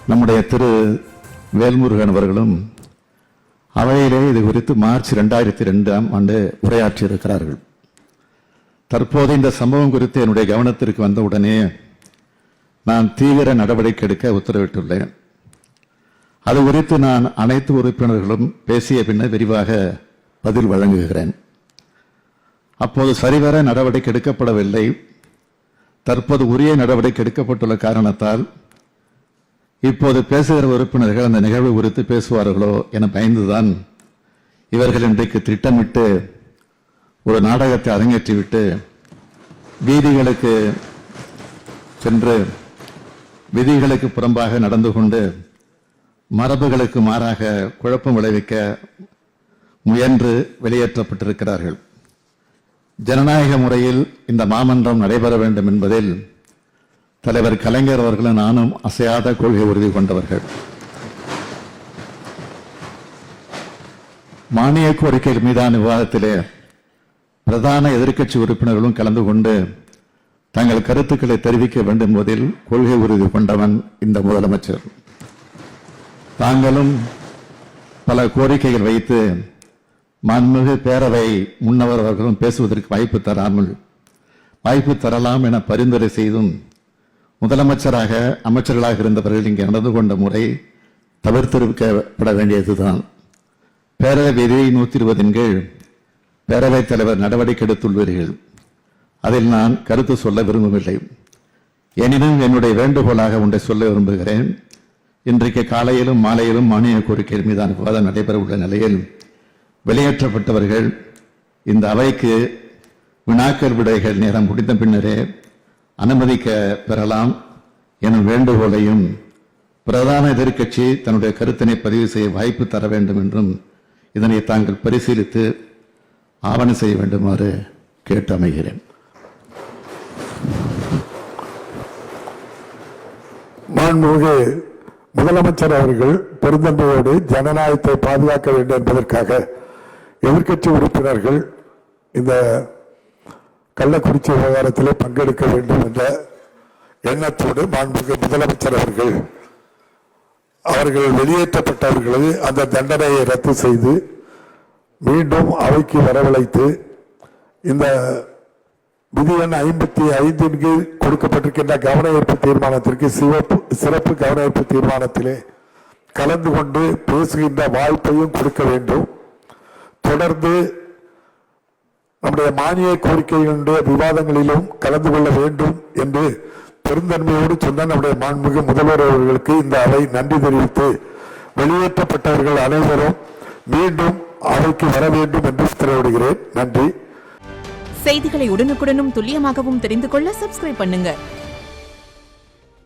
நம்முடைய திரு வேல்முருகன் அவர்களும் அவையிலே இது குறித்து மார்ச் 2002 உரையாற்றி இருக்கிறார்கள். தற்போது இந்த சம்பவம் குறித்து என்னுடைய கவனத்திற்கு வந்தவுடனே நான் தீவிர நடவடிக்கை எடுக்க உத்தரவிட்டுள்ளேன். அது குறித்து நான் அனைத்து உறுப்பினர்களும் பேசிய பின்னர் விரிவாக பதில் வழங்குகிறேன். அப்போது சரிவர நடவடிக்கை எடுக்கப்படவில்லை. தற்போது உரிய நடவடிக்கை எடுக்கப்பட்டுள்ள காரணத்தால் இப்போது பேசுகிற உறுப்பினர்கள் அந்த நிகழ்வு குறித்து பேசுவார்களோ என பயந்துதான் இவர்கள் இன்றைக்கு திட்டமிட்டு ஒரு நாடகத்தை அரங்கேற்றிவிட்டு வீதிகளுக்கு சென்று விதிகளுக்கு புறம்பாக நடந்து கொண்டு மரபுகளுக்கு மாறாக குழப்பம் விளைவிக்க முயன்று வெளியேற்றப்பட்டிருக்கிறார்கள். ஜனநாயக முறையில் இந்த மாமன்றம் நடைபெற வேண்டும் என்பதில் தலைவர் கலைஞர் அவர்களும் நானும் அசையாத கொள்கை உறுதி கொண்டவர்கள். மானிய கோரிக்கைகள் மீதான விவாதத்திலே பிரதான எதிர்க்கட்சி உறுப்பினர்களும் கலந்து கொண்டு தங்கள் கருத்துக்களை தெரிவிக்க வேண்டும் என்பதில் கொள்கை உறுதி கொண்டவன் இந்த முதலமைச்சர். தாங்களும் பல கோரிக்கைகள் வைத்து மாண்புமிகு பேரவை முன்னவர் அவர்களும் பேசுவதற்கு வாய்ப்பு தரலாம் என பரிந்துரை செய்தும் முதலமைச்சராக அமைச்சர்களாக இருந்தவர்கள் இங்கே நடந்து கொண்ட முறை தவிர்த்திருக்கப்பட வேண்டியதுதான். பேரவை விதி 120 கீழ் பேரவைத் தலைவர் நடவடிக்கை எடுத்துள்ளீர்கள். அதில் நான் கருத்து சொல்ல விரும்பவில்லை. எனினும் என்னுடைய வேண்டுகோளாக ஒன்றை சொல்ல விரும்புகிறேன். இன்றைக்கு காலையிலும் மாலையிலும் மானிய கோரிக்கை மீதான விவாதம் நடைபெற உள்ள நிலையில் வெளியேற்றப்பட்டவர்கள் இந்த அவைக்கு வினாக்கள் விடைகள் நேரம் முடிந்த பின்னரே அனுமதிக்க பெறலாம் எனும் வேண்டுகோளையும் பிரதான எதிர்க்கட்சி தன்னுடைய கருத்தினை பதிவு செய்ய வாய்ப்பு தர வேண்டும் என்றும் இதனை தாங்கள் பரிசீலித்து ஆவணம் செய்ய வேண்டுமாறு கேட்டு அமைகிறேன். மாண்புமிகு முதலமைச்சர் அவர்கள் பெருந்தன்மையோடு ஜனநாயகத்தை பாதுகாக்க வேண்டும் என்பதற்காக எதிர்க்கட்சி உறுப்பினர்கள் இந்த கள்ளக்குறிச்சி விவகாரத்திலே பங்கெடுக்க வேண்டும் என்ற எண்ணத்தோடு மாண்புமிகு முதலமைச்சர் அவர்கள் வெளியேற்றப்பட்டவர்களை அந்த தண்டனையை ரத்து செய்து மீண்டும் அவைக்கு வரவழைத்து இந்த விதி எண் 55 கீழ் கொடுக்கப்பட்டிருக்கின்ற கவன ஈர்ப்பு தீர்மானத்திற்கு சிறப்பு கவன ஈர்ப்பு தீர்மானத்திலே கலந்து கொண்டு பேசுகின்ற வாய்ப்பையும் கொடுக்க வேண்டும். தொடர்ந்து நம்முடைய மானிய கோரிக்கைகளுடைய விவாதங்களிலும் கலந்து கொள்ள வேண்டும் என்று பெருந்தன்மையோடு சொன்ன நம்முடைய மாண்புமிகு முதல்வர் அவர்களுக்கு இந்த அவை நன்றி தெரிவித்து வெளியேற்றப்பட்டவர்கள் அனைவரும் மீண்டும் அவைக்கு வர வேண்டும் என்று உத்தரவிடுகிறேன். நன்றி. செய்திகளை உடனுக்குடனும் துல்லியமாகவும் தெரிந்து கொள்ள சப்ஸ்கிரைப் பண்ணுங்க.